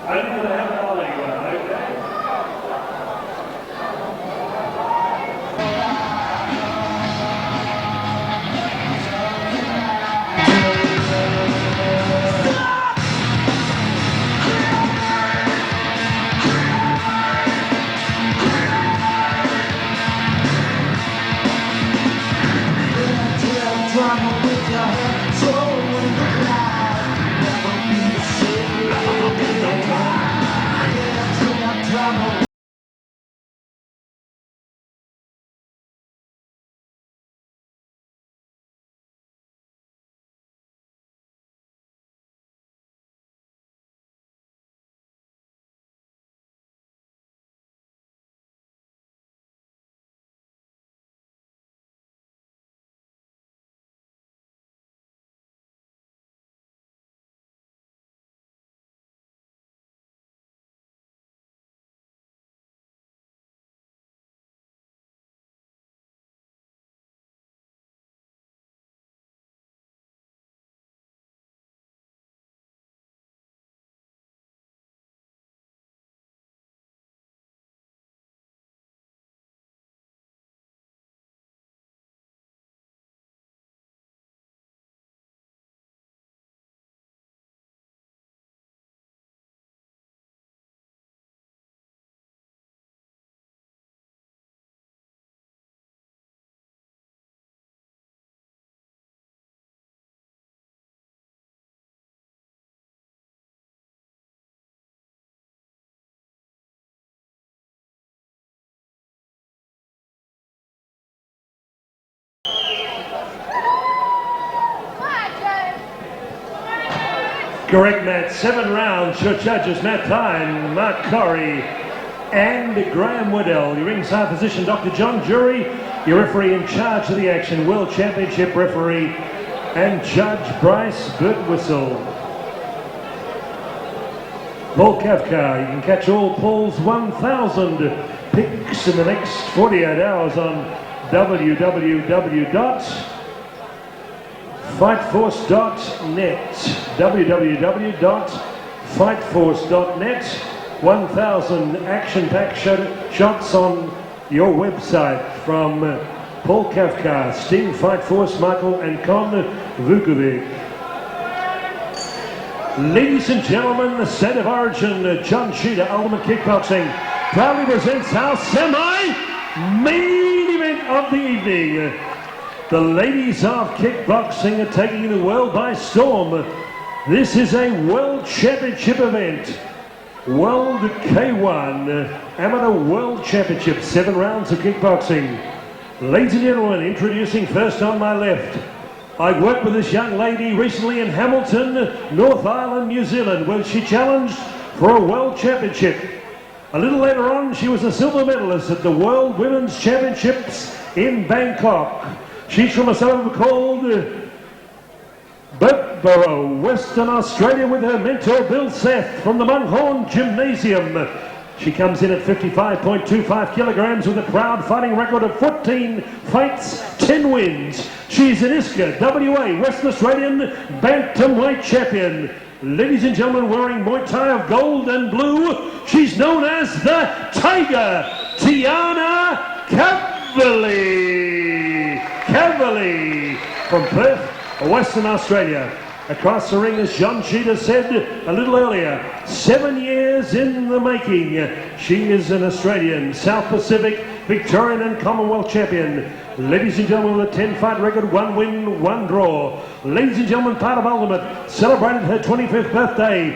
Only for the Caverley one, okay. Correct, Matt. 7 rounds. Your judges, Matt Tyne, Mark Corrie, and Graham Waddell. Your ringside physician, Dr. John Jury. Your referee in charge of the action, World Championship referee, and Judge Bryce Birtwistle. Paul Kafka. You can catch all Paul's 1,000 picks in the next 48 hours on www.fightforce.net. www.fightforce.net. 1,000 action-packed shots on your website from Paul Kafka, Sting, Fight Force, Michael, and Con Vukovic. Ladies and gentlemen, the state of origin, John Cheetah, Ultimate Kickboxing, proudly presents our semi-main event of the evening. The ladies of kickboxing are taking the world by storm. This is a World Championship event. World K1 Amateur World Championship, 7 rounds of kickboxing. Ladies and gentlemen, introducing first on my left. I worked with this young lady recently in Hamilton, North Island, New Zealand, where she challenged for a World Championship. A little later on, she was a silver medalist at the World Women's Championships in Bangkok. She's from a suburb called Burtborough, Western Australia, with her mentor Bill Seth from the Monghorn Gymnasium. She comes in at 55.25 kilograms with a proud fighting record of 14 fights, 10 wins. She's an ISCA, WA, Western Australian Bantamweight champion. Ladies and gentlemen, wearing Muay Thai of gold and blue, she's known as the Tiger, Tiana Caverley from Perth, Western Australia. Across the ring, as John Cheetah said a little earlier, 7 years in the making. She is an Australian, South Pacific, Victorian and Commonwealth champion. Ladies and gentlemen, with a 10-fight record, 1 win, 1 draw. Ladies and gentlemen, part of Ultimate celebrated her 25th birthday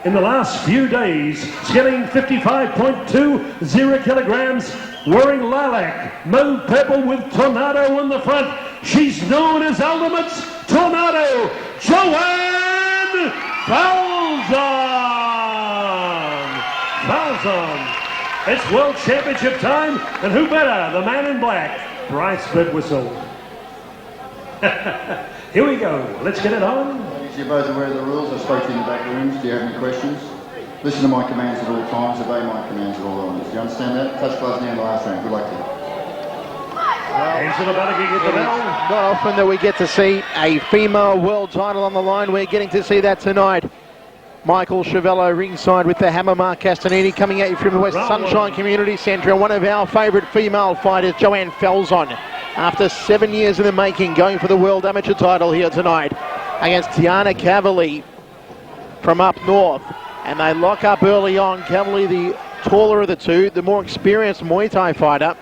in the last few days, scaling 55.20 kilograms, wearing lilac, mauve purple with tornado on the front. She's known as Ultimate's Tornado, Joanne Falzon. It's World Championship time, and who better? The man in black, Bryce Birtwistle. Here we go. Let's get it on. Ladies, you're both aware of the rules. I spoke to you in the back rooms. Do you have any questions? Listen to my commands at all times. Obey my commands at all times. Do you understand that? Touch gloves now in the last round. Good luck to you. Not often that we get to see a female world title on the line. We're getting to see that tonight. Michael Chavello ringside with the hammer. Mark Castanini coming at you from the West Sunshine Community Centre. And one of our favourite female fighters, Joanne Falzon, after 7 years in the making, going for the World Amateur title here tonight against Tiana Caverley from up north. And they lock up early on. Caverley, the taller of the two, the more experienced Muay Thai fighter.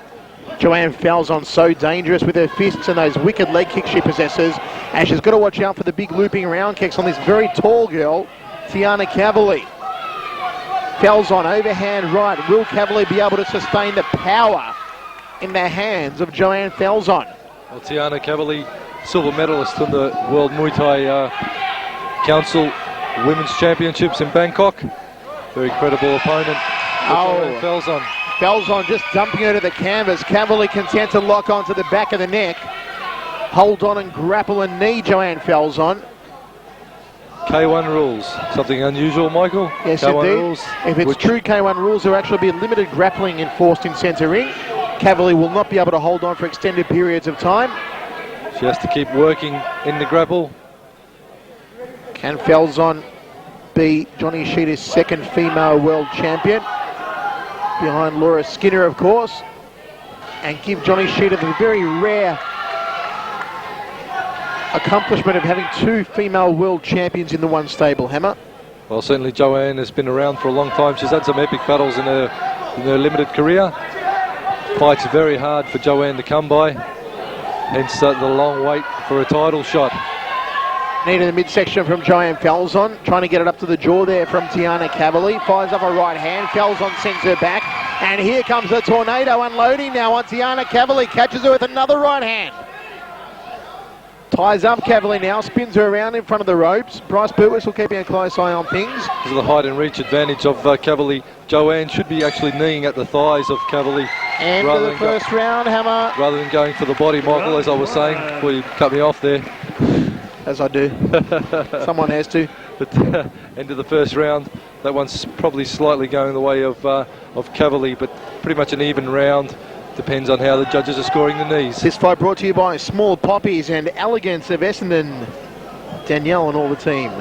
Joanne Falzon so dangerous with her fists and those wicked leg kicks she possesses. And she's got to watch out for the big looping round kicks on this very tall girl, Tiana Caverley. Falzon overhand right. Will Caverley be able to sustain the power in the hands of Joanne Falzon? Well, Tiana Caverley, silver medalist in the World Muay Thai Council Women's Championships in Bangkok. Very credible opponent. Falzon. Falzon just dumping her to the canvas. Caverley content to lock onto the back of the neck. Hold on and grapple and knee Joanne Falzon. K1 rules. Something unusual, Michael? Yes, K1 indeed. rules. If it's true K1 rules, there will actually be limited grappling enforced in centre ring. Caverley will not be able to hold on for extended periods of time. She has to keep working in the grapple. Can Falzon be Johnny Sheeta's second female world champion? Behind Laura Skinner, of course. And give Johnny Sheeta the very rare accomplishment of having two female world champions in the one stable, Hammer. Well, certainly Joanne has been around for a long time. She's had some epic battles in her limited career. Fights very hard for Joanne to come by. Hence the long wait for a title shot. Knee to the midsection from Joanne Falzon. Trying to get it up to the jaw there from Tiana Caverley. Fires up a right hand. Falzon sends her back. And here comes the tornado unloading now on Tiana Caverley. Catches her with another right hand. Ties up Caverley now. Spins her around in front of the ropes. Bryce Burwis will keeping a close eye on things. Because of the height and reach advantage of Caverley, Joanne should be actually kneeing at the thighs of Caverley. End of the first round, Hammer. Rather than going for the body, Michael, as I was saying before you cut me off there. As I do. Someone has to. But end of the first round, that one's probably slightly going the way of Caverley, but pretty much an even round. Depends on how the judges are scoring the knees. This fight brought to you by Small Poppies and Elegance of Essendon. Danielle and all the team.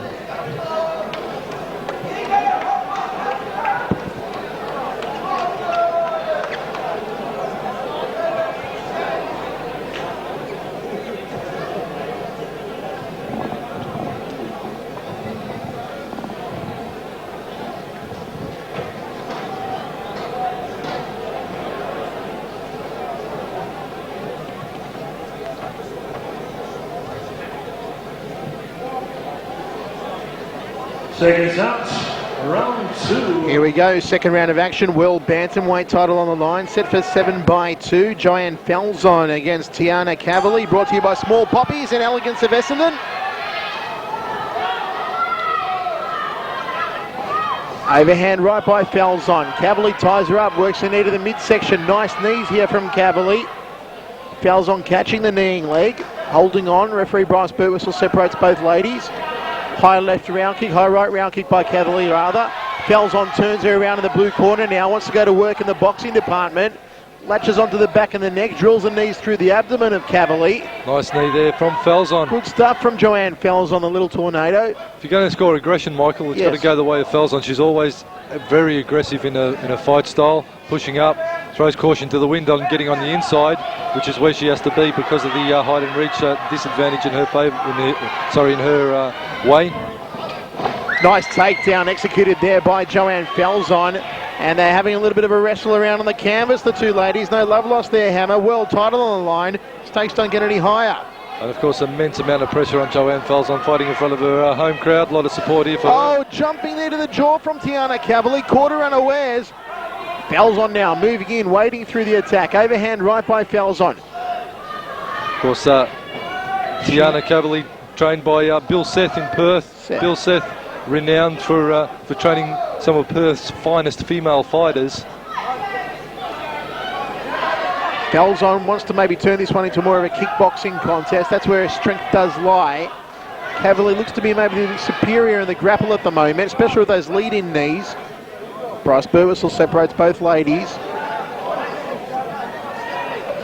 Seconds out, round two. Here we go, second round of action. World Bantamweight title on the line, set for 7-2. Joanne Falzon against Tiana Caverley, brought to you by Small Poppies and Elegance of Essendon. Overhand right by Falzon. Caverley ties her up, works the knee to the midsection. Nice knees here from Caverley. Falzon catching the kneeing leg, holding on. Referee Bryce Burwhistle separates both ladies. High left round kick, high right round kick by Caverley rather. Falzon turns her around in the blue corner now, wants to go to work in the boxing department. Latches onto the back and the neck, drills the knees through the abdomen of Caverley. Nice knee there from Falzon. Good stuff from Joanne Falzon, the little tornado. If you're going to score aggression, Michael, it's got to go the way of Falzon. She's always very aggressive in a fight style, pushing up, throws caution to the wind on getting on the inside, which is where she has to be because of the height and reach disadvantage in her favour, in her way. Nice takedown executed there by Joanne Falzon. And they're having a little bit of a wrestle around on the canvas, the two ladies. No love lost there, Hammer. World title on the line. Stakes don't get any higher. And of course, immense amount of pressure on Joanne Falzon, fighting in front of her home crowd. A lot of support here for her. Oh, jumping there to the jaw from Tiana Caverley. Caught her unawares. Falzon now moving in, waiting through the attack. Overhand right by Falzon. Of course, Tiana Caverley, trained by Bill Seth in Perth. Bill Seth, renowned for training some of Perth's finest female fighters. Falzon wants to maybe turn this one into more of a kickboxing contest. That's where her strength does lie. Caverley looks to be maybe superior in the grapple at the moment, especially with those lead-in knees. Bryce Burwhistle separates both ladies.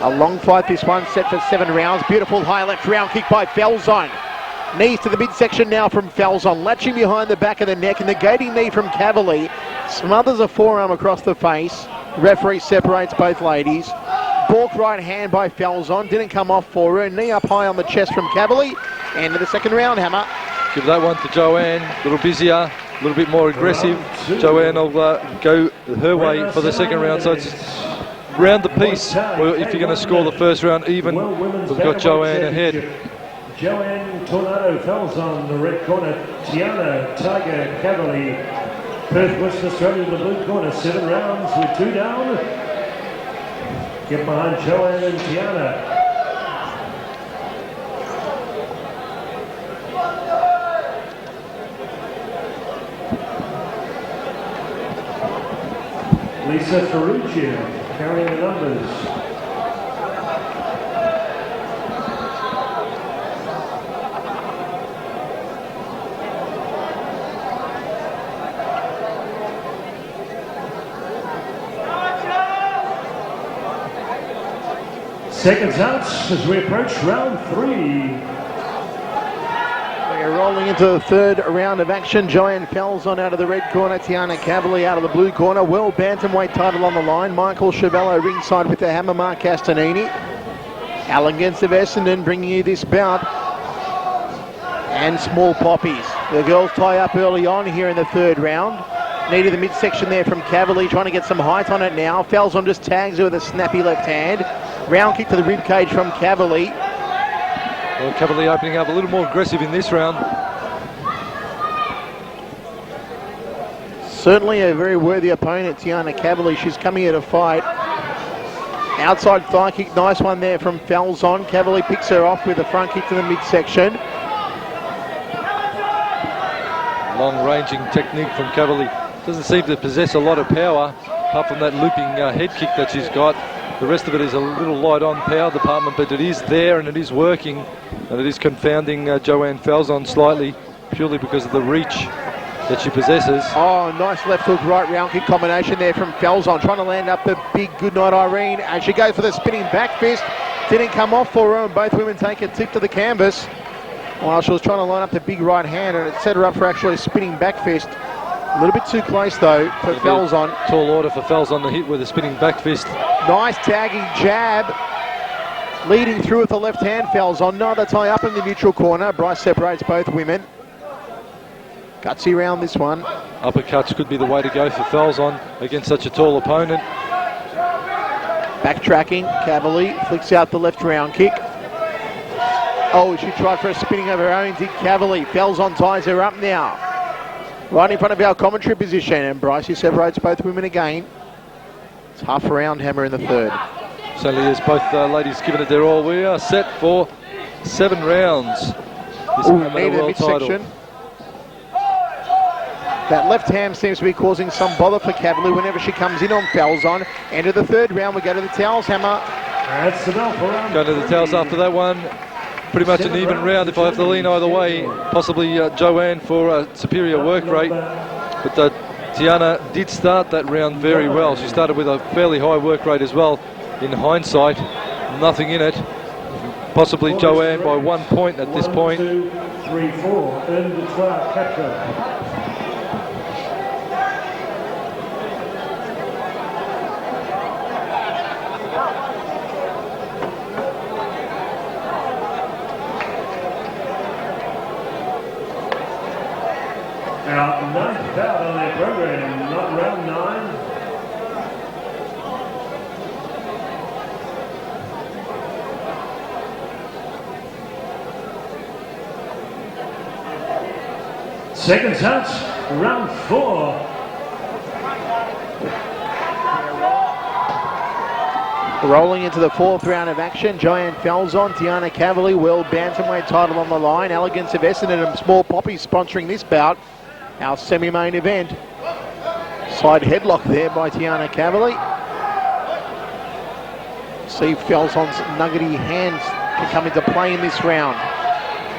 A long fight this one, set for 7 rounds. Beautiful high left round kick by Falzon. Knees to the midsection now from Falzon, latching behind the back of the neck, and the gating knee from Caverley. Smothers a forearm across the face. Referee separates both ladies. Balk right hand by Falzon, didn't come off for her. Knee up high on the chest from Caverley. End of the second round, Hammer. Give that one to Joanne, a little busier, a little bit more aggressive. Joanne will go her way for the second round, so it's round the piece. Well, if you're going to score the first round even, we've got Joanne ahead. Joanne Tornado Falzon, the red corner. Tiana Tiger Caverley, Perth, Western Australia, the blue corner. 7 rounds with 2 down. Get behind Joanne and Tiana. Lisa Ferruccio carrying the numbers. Seconds out as we approach round 3. We're rolling into the third round of action. Joanne Falzon out of the red corner. Tiana Caverley out of the blue corner. World Bantamweight title on the line. Michael Chevello ringside with the hammer, Mark Castanini. Alan against of Essendon bringing you this bout. And small poppies. The girls tie up early on here in the third round. Knee to the midsection there from Caverley, trying to get some height on it now. Falzon just tags her with a snappy left hand. Round kick to the rib cage from Caverley. Well, Caverley opening up a little more aggressive in this round. Certainly a very worthy opponent, Tiana Caverley. She's coming here to fight. Outside thigh kick, nice one there from Falzon. Caverley picks her off with a front kick to the midsection. Long-ranging technique from Caverley. Doesn't seem to possess a lot of power, apart from that looping head kick that she's got. The rest of it is a little light on power department, but it is there and it is working, and it is confounding Joanne Falzon slightly, purely because of the reach that she possesses. Oh, nice left hook, right round kick combination there from Falzon, trying to land up the big goodnight Irene, and she goes for the spinning back fist. Didn't come off for her, and both women take a tip to the canvas. While she was trying to line up the big right hand, and it set her up for actually a spinning back fist. A little bit too close though for Falzon. Tall order for Falzon to hit with a spinning back fist. Nice tagging jab. Leading through with the left hand, Falzon. Neither tie up in the neutral corner. Bryce separates both women. Gutsy round this one. Uppercuts could be the way to go for Falzon against such a tall opponent. Backtracking, Caverley flicks out the left round kick. Oh, she tried for a spinning of her own, did Caverley. Falzon ties her up now. Right in front of our commentary position, and Brycey separates both women again. It's half a round hammer in the third. Certainly is, both ladies giving it their all. We are set for 7 rounds. This amateur world title. That left hand seems to be causing some bother for Caverley whenever she comes in on Falzon. End of the third round, we go to the towels, hammer. That's the bell for round Go to the towels after that one. Pretty much an even round if I have to lean either way. Possibly Joanne for a superior work rate. But Tiana did start that round very well. She started with a fairly high work rate as well. In hindsight, nothing in it. Possibly Joanne by 1 point at this point. 1, 2, 3, 4. Earn the 12 capture. Our 9th bout on their program, not round 9. Seconds out, round 4. Rolling into the fourth round of action, Joanne Falzon, Tiana Caverley, World Bantamweight title on the line. Elegance of Essendon and Small Poppy sponsoring this bout. Our semi-main event. Side headlock there by Tiana Caverley. See Falzon's nuggety hands can come into play in this round.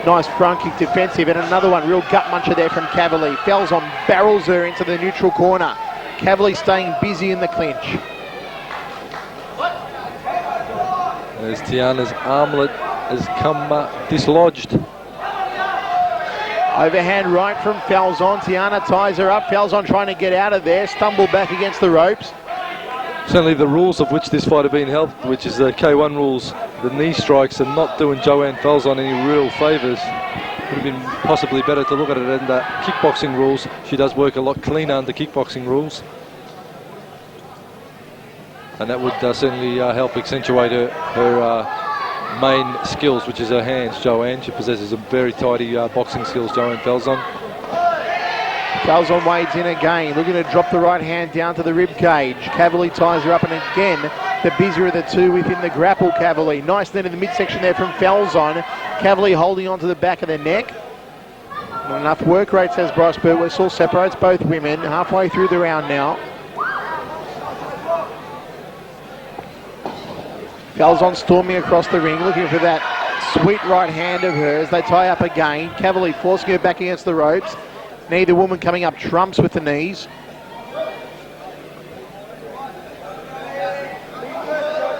Nice front kick defensive, and another one, real gut muncher there from Caverley. Falzon barrels her into the neutral corner. Caverley staying busy in the clinch. As Tiana's armlet has come dislodged. Overhand right from Falzon. Tiana ties her up. Falzon trying to get out of there. Stumbled back against the ropes. Certainly the rules of which this fight have been helped, which is the K1 rules, the knee strikes, and not doing Joanne Falzon any real favours. Would have been possibly better to look at it in the kickboxing rules. She does work a lot cleaner under kickboxing rules. And that would certainly help accentuate her main skills, which is her hands, Joanne. She possesses some very tidy boxing skills, Joanne Falzon. Falzon wades in again, looking to drop the right hand down to the rib cage. Caverley ties her up, and again, the busier of the two within the grapple, Caverley. Nice net in the midsection there from Falzon. Caverley holding on to the back of the neck. Not enough work rate, says Bryce Birtwhistle. Separates both women. Halfway through the round now. Falzon storming across the ring, looking for that sweet right hand of hers. They tie up again. Caverley forcing her back against the ropes. Neither woman coming up trumps with the knees.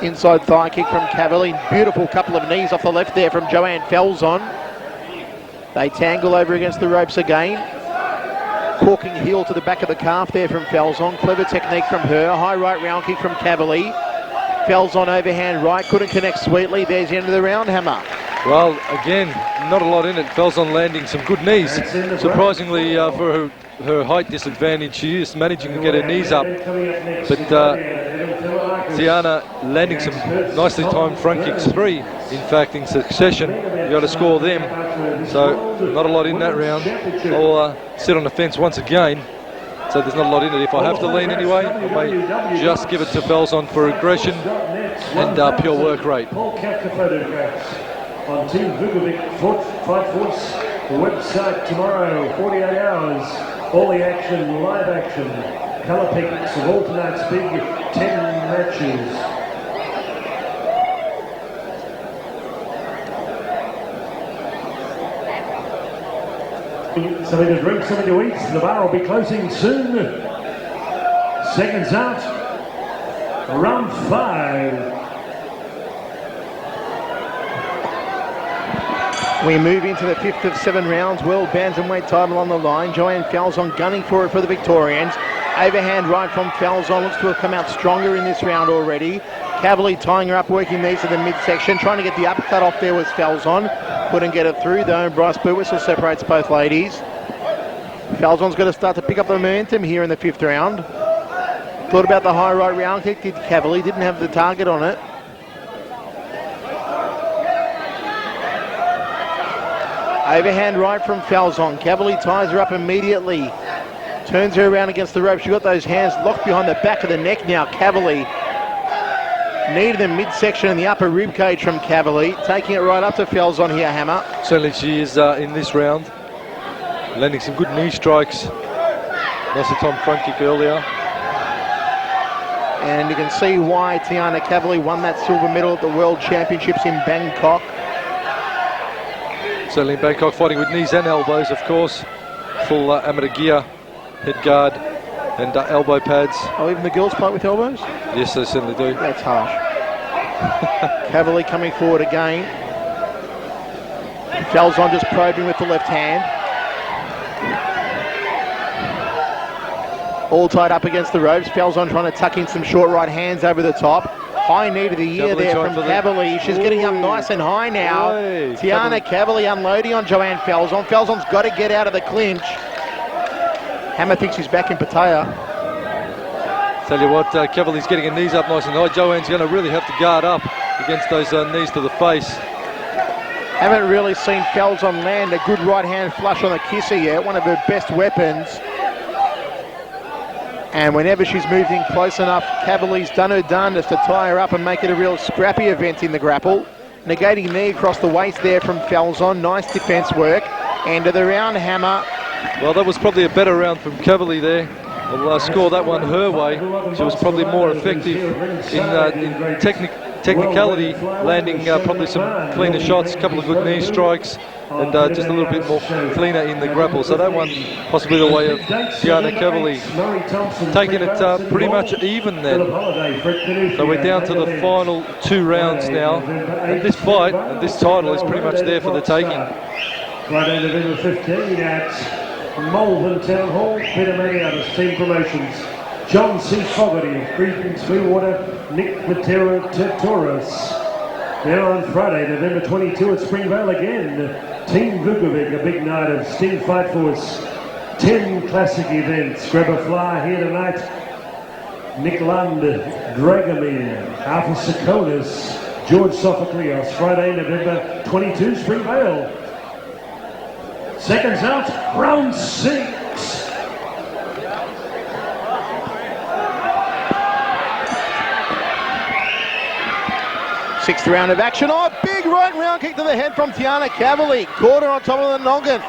Inside thigh kick from Caverley. Beautiful couple of knees off the left there from Joanne Falzon. They tangle over against the ropes again. Corking heel to the back of the calf there from Falzon. Clever technique from her. High right round kick from Caverley. Falzon overhand right. Couldn't connect sweetly. There's the end of the round, Hammer. Well, again, not a lot in it. Falzon landing some good knees. Surprisingly, for her height disadvantage, she is managing to get her knees up. But Tiana landing some nicely timed front kicks, 3, in fact, in succession. You got to score them. So, not a lot in that round. I'll sit on the fence once again. So there's not a lot in it. If I have to lean anyway, I may just give it to Falzon for aggression and pure work rate. On Team Vukovic Fight Force website tomorrow, 48 hours. All the action, live action, colour picks of all tonight's big 10 matches. Something to drink, something to eat. The bar will be closing soon. Seconds out. Round 5. We move into the 5th of 7 rounds. World Bantamweight title on the line. Joanne Falzon gunning for it for the Victorians. Overhand right from Falzon. Looks to have come out stronger in this round already. Caverley tying her up, working these to the midsection. Trying to get the uppercut off there was Falzon. Couldn't get it through though. Bryce Birtwhistle separates both ladies. Falzon's got to start to pick up the momentum here in the 5th round. Thought about the high right round kick. Did Caverley. Didn't have the target on it. Overhand right from Falzon. Caverley ties her up immediately. Turns her around against the rope. She got those hands locked behind the back of the neck now. Caverley. Knee to the midsection and the upper rib cage from Caverley. Taking it right up to Falzon here, Hammer. Certainly she is in this round. Landing some good knee strikes. Nicely timed front kick earlier. And you can see why Tiana Caverley won that silver medal at the World Championships in Bangkok. Certainly in Bangkok, fighting with knees and elbows, of course. Full amateur gear, head guard and elbow pads. Oh, even the girls fight with elbows? Yes, they certainly do. That's harsh. Caverley coming forward again. Falzon just probing with the left hand. All tied up against the ropes. Falzon trying to tuck in some short right hands over the top. High knee to the ear there from Caverley. She's getting up nice and high now. Tiana Caverley unloading on Joanne Falzon. Falzon's got to get out of the clinch. Hammer thinks she's back in Pattaya. Tell you what, Caverley's getting her knees up nice and high. Joanne's going to really have to guard up against those knees to the face. Haven't really seen Falzon land a good right hand flush on the kisser yet. One of her best weapons. And whenever she's moved in close enough, Caverley's done her darndest to tie her up and make it a real scrappy event in the grapple. Negating knee across the waist there from Falzon. Nice defence work. End of the round, Hammer. Well, that was probably a better round from Caverley there. I'll score that one her way. She was probably more effective in technicality, landing probably some cleaner shots, a couple of good knee strikes, and just a little bit more cleaner in the grapple. So that one possibly the way of Tiana Caverley, taking it pretty much even then. So we're down to the final 2 rounds now, and this fight and this title is pretty much there for the taking. Friday, November 15 at Malvern Town Hall. Peter Maniatis, Team Promotions. John C. Fogarty of Cretan Sweetwater, Nick Matera Torres. Now on Friday, November 22 at Springvale again, Team Vukovic, a big night of Steam Fight Force. 10 classic events. Grab a fly here tonight. Nick Lund, Dragomir, Alpha Sakonis, George Sophocleos. Friday, November 22, Springvale. Seconds out, round 6. Sixth round of action. Oh, big right round kick to the head from Tiana Caverley. Caught her on top of the noggin.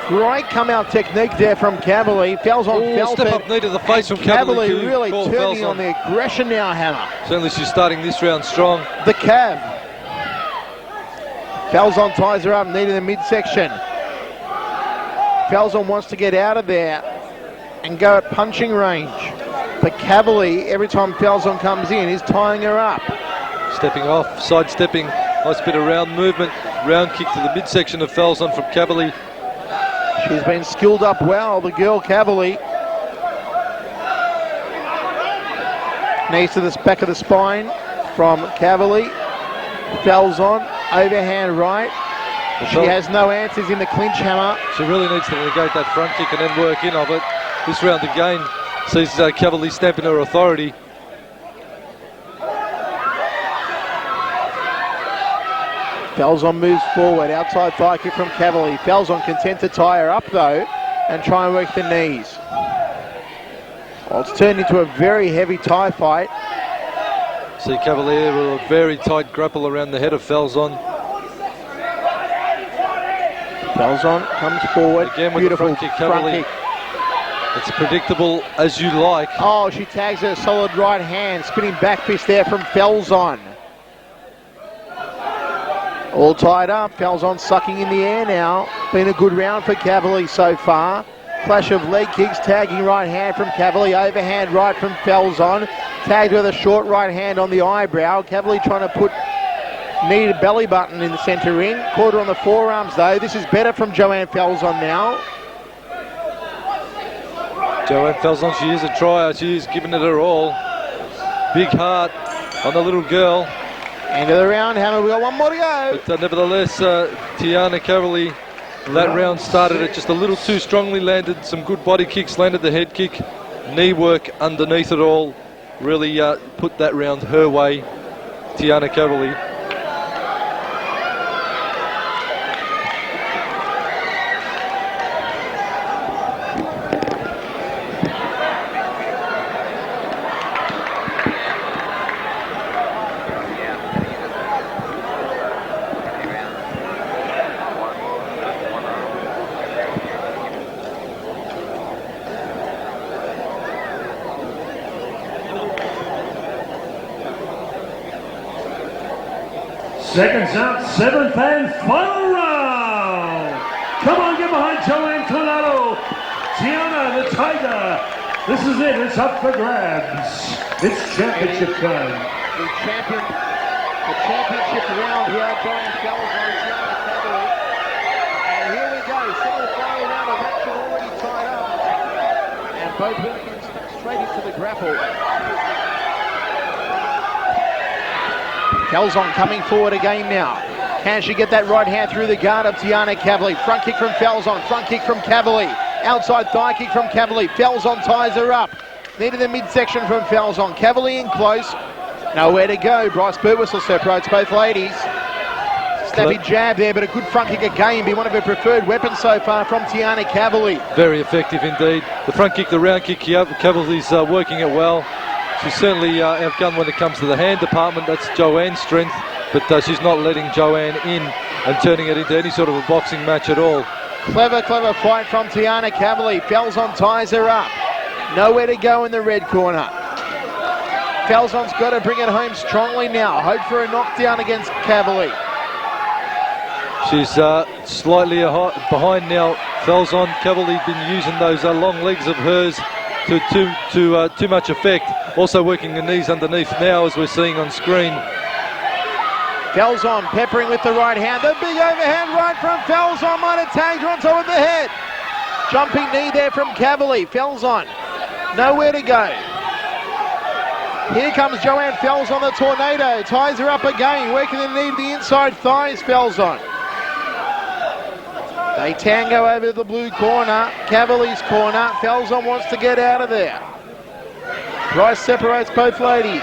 Great come-out technique there from Caverley. Falzon step up knee to the face from Caverley. Caverley really turning Falzon on the aggression now, Hannah. Certainly she's starting this round strong. The Cav. Falzon ties her up, knee to the midsection. Falzon wants to get out of there and go at punching range. But Caverley, every time Falzon comes in, is tying her up. Stepping off, sidestepping, nice bit of round movement. Round kick to the midsection of Falzon from Caverley. She's been skilled up well, the girl Caverley. Knees to the back of the spine from Caverley. Falzon, overhand right. She has no answers in the clinch hammer. She really needs to negate that front kick and then work in of it. This round again sees Caverley stamping her authority. Falzon moves forward, outside thigh kick from Caverley. Falzon content to tie her up though and try and work the knees. Well, it's turned into a very heavy tie fight. See Caverley with a very tight grapple around the head of Falzon. Falzon comes forward. Again with beautiful the front kick, Caverley. It's predictable as you like. Oh, she tags her solid right hand. Spinning back fist there from Falzon. All tied up. Falzon sucking in the air now. Been a good round for Caverley so far. Clash of leg kicks, tagging right hand from Caverley. Overhand right from Falzon. Tagged with a short right hand on the eyebrow. Caverley trying to put knee to belly button in the centre ring. Caught her on the forearms though. This is better from Joanne Falzon now. Joanne Falzon, she is a trier. She is giving it her all. Big heart on the little girl. End of the round, Hammer. We got one more to go. But nevertheless, Tiana Caverley, that round started it just a little too strongly, landed some good body kicks, landed the head kick, knee work underneath it all, really put that round her way, Tiana Caverley. Seconds out, seventh and final round. Come on, get behind Joanne Tornado. Tiana, the Tiger. This is it, it's up for grabs. It's championship time. The championship round here, Joanne Falzon, Tiana Caverley. And here we go, single final round of action already tied up. And both women stuck straight into the grapple. Falzon coming forward again now. Can she get that right hand through the guard of Tiana Caverley? Front kick from Falzon, front kick from Caverley. Outside thigh kick from Caverley. Falzon ties her up. Knee to the midsection from Falzon. Caverley in close. Nowhere to go. Bryce Burwhistle separates both ladies. Snappy jab there, but a good front kick again. Be one of her preferred weapons so far from Tiana Caverley. Very effective indeed. The front kick, the round kick, Caverley's working it well. She's certainly outgunned when it comes to the hand department. That's Joanne's strength, but she's not letting Joanne in and turning it into any sort of a boxing match at all. Clever fight from Tiana Caverley. Falzon ties her up. Nowhere to go in the red corner. Falzon's got to bring it home strongly now. Hope for a knockdown against Caverley. She's slightly behind now. Falzon. Caverley been using those long legs of hers to too much effect. Also working the knees underneath now, as we're seeing on screen. Falzon peppering with the right hand. The big overhand right from Falzon might have tagged her on top of the head. Jumping knee there from Caverley. Falzon nowhere to go. Here comes Joanne Falzon, the tornado. Ties her up again, working the knee to the inside thighs, Falzon. They tango over to the blue corner, Caverley's corner. Falzon wants to get out of there. Price separates both ladies.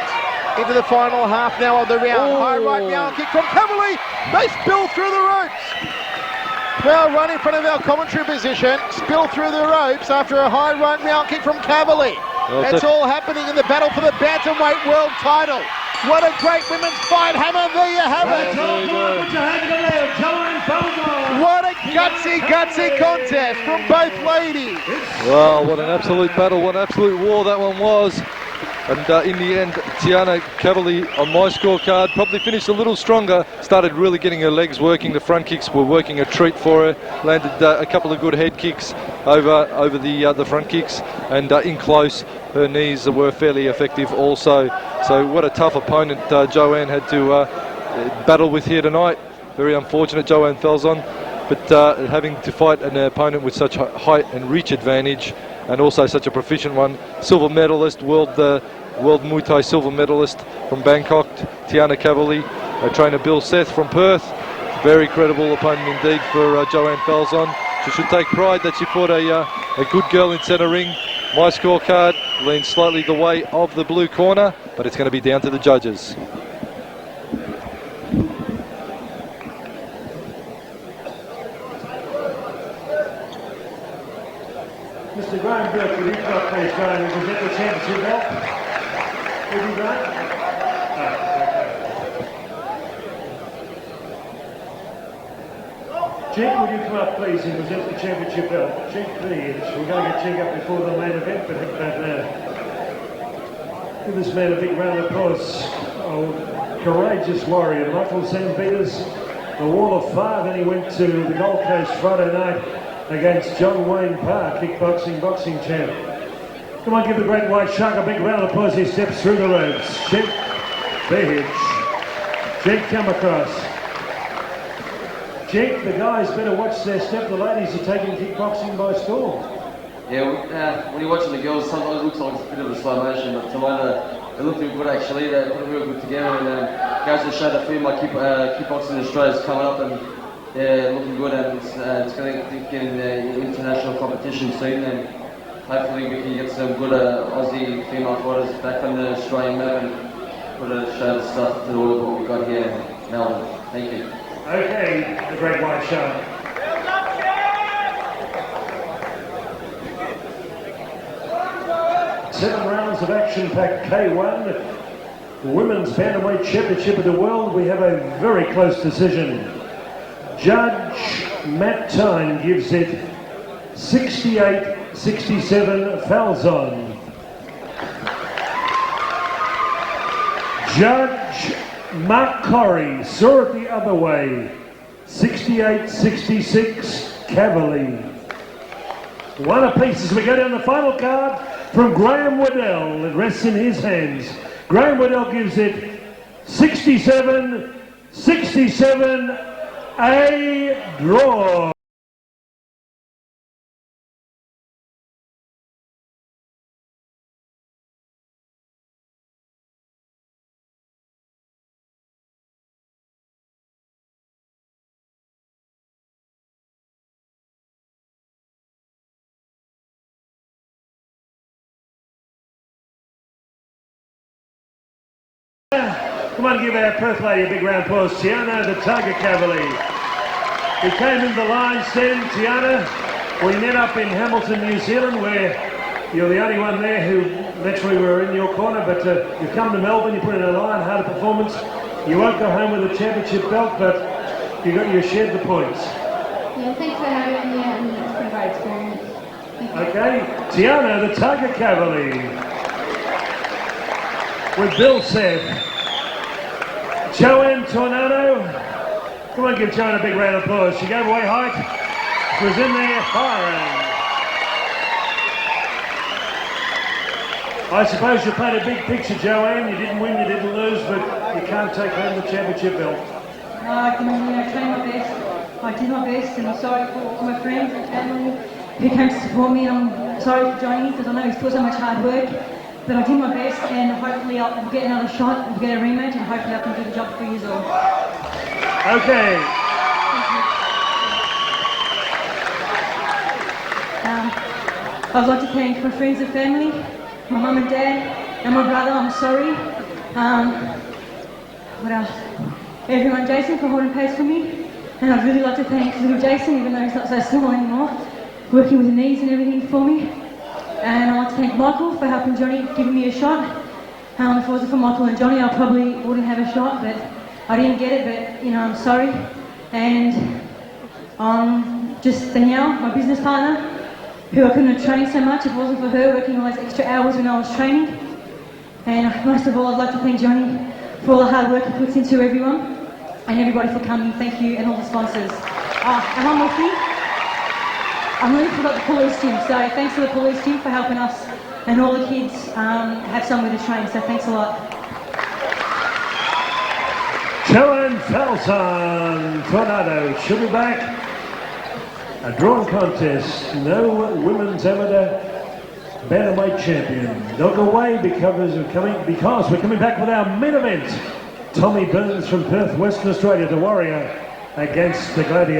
Into the final half now of the round. Oh. High right round kick from Caverley. They spill through the ropes. Well, right in front of our commentary position. Spill through the ropes after a high right round kick from Caverley. Well, that's all happening in the battle for the bantamweight world title. What a great women's fight, Hammer. There you have it. What a gutsy contest from both ladies. Wow, what an absolute battle, what an absolute war that one was. And in the end, Tiana Caverley on my scorecard probably finished a little stronger, started really getting her legs working. The front kicks were working a treat for her, landed a couple of good head kicks over the front kicks, and in close, her knees were fairly effective also. So what a tough opponent Joanne had to battle with here tonight. Very unfortunate, Joanne Falzon, but having to fight an opponent with such height and reach advantage, and also such a proficient one. Silver medalist, world Muay Thai silver medalist from Bangkok, Tiana Caverley. Trainer Bill Seth from Perth. Very credible opponent indeed for Joanne Falzon. She should take pride that she fought a good girl in centre ring. My scorecard leans slightly the way of the blue corner, but it's going to be down to the judges. Mr. Graham Burke, would you come please, Graham, and present the championship belt? Would you, Graham? Jake, would you come up please and present the championship belt? Jake, please. We're going to get Jake up before the main event, but give this man a big round of applause. Oh, courageous warrior, Michael St. Peters, the Wall of Fire. Then he went to the Gold Coast Friday night against John Wayne Parr, kickboxing, boxing champ. Come on, give the great white shark a big round of applause. He steps through the ropes. Jake Behich. Jake come across. Jake, the guys better watch their step. The ladies are taking kickboxing by storm. Yeah, when you're watching the girls, sometimes it looks like it's a bit of a slow motion, but tonight they look real good actually. They put it real good together, and guys just show that few my kickboxing in Australia is coming up, and yeah, looking good, and it's going to get in the international competition soon, and hopefully we can get some good Aussie female fighters back on the Australian map and show the stuff to all of what we've got here in Melbourne. Thank you. Okay, the great white shark. Seven rounds of action-packed K1, Women's Bantamweight Championship of the World. We have a very close decision. Judge Matt Tyne gives it 68-67 Falzon. Judge Mark Corrie saw it the other way, 68-66 Caverley. One apiece as we go down the final card from Graham Waddell. It rests in his hands. Graham Waddell gives it 67-67. A draw. Come on, give our Perth lady a big round of applause. Tiana, the Tiger Caverley. We came in the lines then, Tiana. We met up in Hamilton, New Zealand, where you're the only one there who literally were in your corner, but you've come to Melbourne, you put in a lion-hearted performance. You won't go home with a championship belt, but you shared the points. Yeah, thanks for having me, and it's been a great experience. Okay, Tiana, the Tiger Caverley. With Bill Seth. Joanne Tornado. Come on, give Joanne a big round of applause. She gave away height. She was in there firing. I suppose you paint a big picture, Joanne. You didn't win, you didn't lose, but you can't take home the championship belt. I can train my best. I did my best, and I'm sorry for my friends and family who came to support me. And I'm sorry for joining because I know it's put so much hard work. But I did my best, and hopefully I'll get another shot and get a rematch, and hopefully I can do the job for you all. Okay. I'd like to thank my friends and family, my mum and dad, and my brother. I'm sorry. What else? Everyone, Jason, for holding pace for me. And I'd really like to thank little Jason, even though he's not so small anymore, working with the knees and everything for me. And I'd like to thank Michael for helping Johnny, giving me a shot. If it wasn't for Michael and Johnny, I probably wouldn't have a shot, but I didn't get it, but I'm sorry. And just Danielle, my business partner, who I couldn't have trained so much if it wasn't for her working all those extra hours when I was training. And most of all, I'd like to thank Johnny for all the hard work he puts into everyone, and everybody for coming. Thank you, and all the sponsors. And one more thing. I really forgot the police team, so thanks to the police team for helping us, and all the kids have somewhere to train, so thanks a lot. Joanne Falzon, Tornado, she'll be back. A drawn contest, no women's amateur bantamweight champion. Don't go away because we're coming back with our main event. Tommy Burns from Perth, Western Australia, the Warrior against the Gladiator.